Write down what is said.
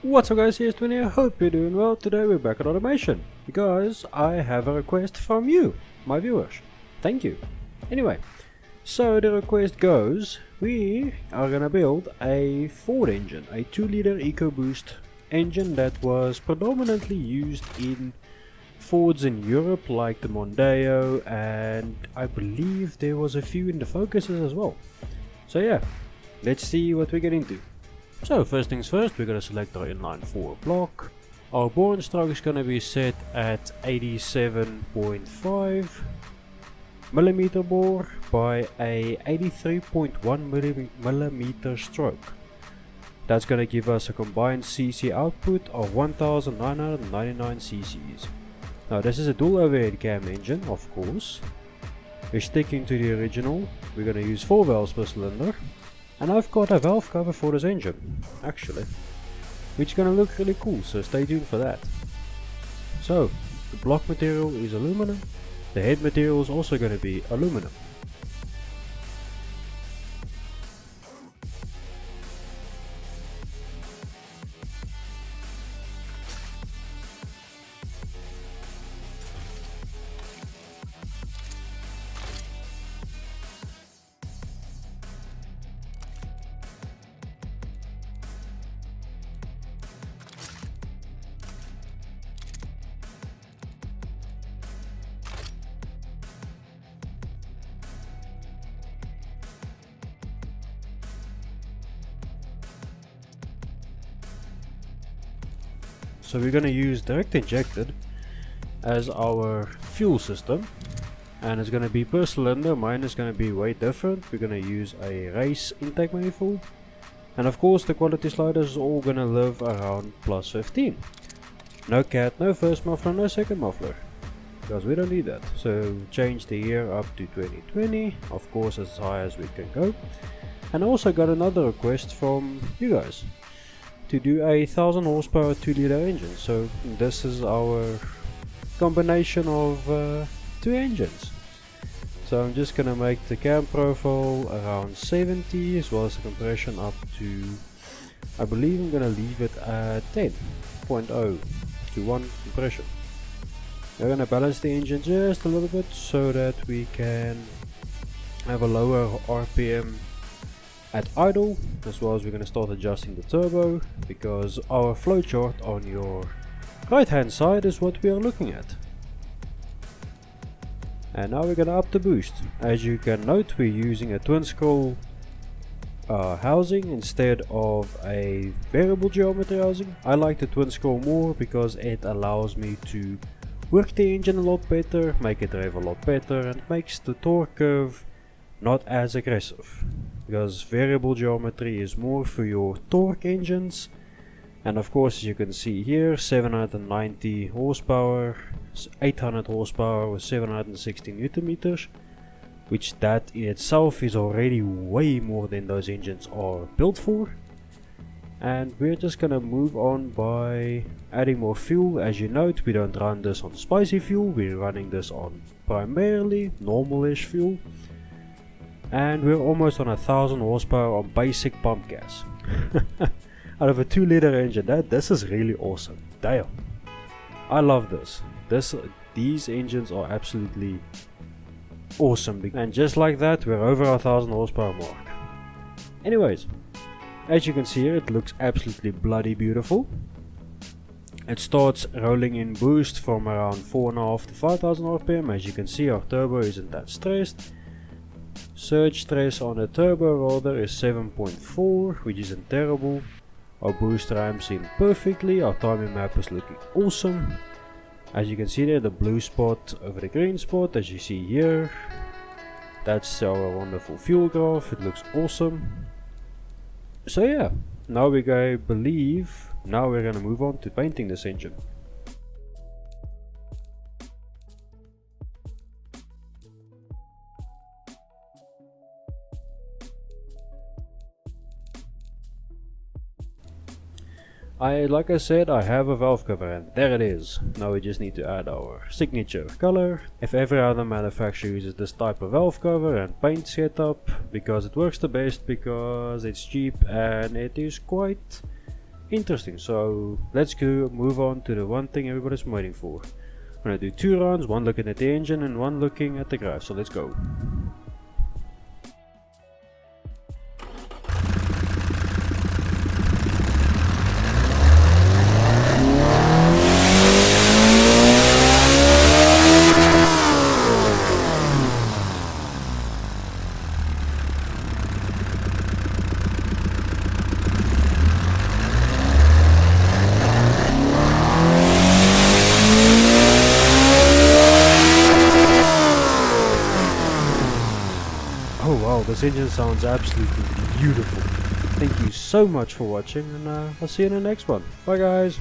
What's up guys, here's Twin here, hope you're doing well. Today we're back at automation, because I have a request from you, my viewers. Thank you. Anyway, so the request goes, we are gonna build a Ford engine, a 2-liter EcoBoost engine that was predominantly used in Fords in Europe like the Mondeo, and I believe there was a few in the Focuses as well. So yeah, let's see what we get into. So first things first, we're gonna select our inline 4 block. Our bore and stroke is gonna be set at 87.5 millimeter bore by a 83.1 millimeter stroke. That's gonna give us a combined cc output of 1999 cc's. Now this is a dual overhead cam engine, of course. We're sticking to the original. We're gonna use 4 valves per cylinder. And I've got a valve cover for this engine, actually, which is gonna look really cool, so stay tuned for that. So, the block material is aluminum, the head material is also gonna be aluminum. So we're gonna use direct injected as our fuel system, and it's gonna be per cylinder. Mine is gonna be way different. We're gonna use a race intake manifold, and of course the quality sliders is all gonna live around plus 15. No cat, no first muffler, no second muffler, because we don't need that. So change the year up to 2020, of course as high as we can go. And I also got another request from you guys to do a 1000 horsepower 2-liter engine. So this is our combination of 2 engines. So I'm just gonna make the cam profile around 70, as well as the compression up to, I believe I'm gonna leave it at 10.0 to 1 compression. We're gonna balance the engine just a little bit so that we can have a lower RPM at idle, as well as we're going to start adjusting the turbo, because our flowchart on your right hand side is what we are looking at. And now we're going to up the boost. As you can note, we're using a twin scroll housing instead of a variable geometry housing. I like the twin scroll more because it allows me to work the engine a lot better, make it rev a lot better, and makes the torque curve not as aggressive, because variable geometry is more for your torque engines. And of course, as you can see here, 790 horsepower, 800 horsepower with 760 newton meters, which that in itself is already way more than those engines are built for. And we're just gonna move on by adding more fuel. As you note, we don't run this on spicy fuel, we're running this on primarily normal-ish fuel. And we're almost on 1000 horsepower on basic pump gas. Out of a 2-liter engine, this is really awesome. Damn, I love this. These engines are absolutely awesome, and just like that we're over 1000 horsepower mark. Anyways, as you can see here, it looks absolutely bloody beautiful. It starts rolling in boost from around 4.5 to 5000 RPM. As you can see, our turbo isn't that stressed. Surge stress on the turbo rather is 7.4, which isn't terrible. Our boost ramps in perfectly. Our timing map is looking awesome. As you can see there, the blue spot over the green spot, as you see here, that's our wonderful fuel graph. It looks awesome. So yeah, now we're gonna move on to painting this engine. Like I said, I have a valve cover, and there it is. Now we just need to add our signature color. If every other manufacturer uses this type of valve cover and paint setup, because it works the best, because it's cheap and it is quite Interesting, so let's go move on to the one thing everybody's waiting for. I'm gonna do 2 runs, one looking at the engine and one looking at the garage, so let's go. Oh wow, this engine sounds absolutely beautiful. Thank you so much for watching, and I'll see you in the next one. Bye guys!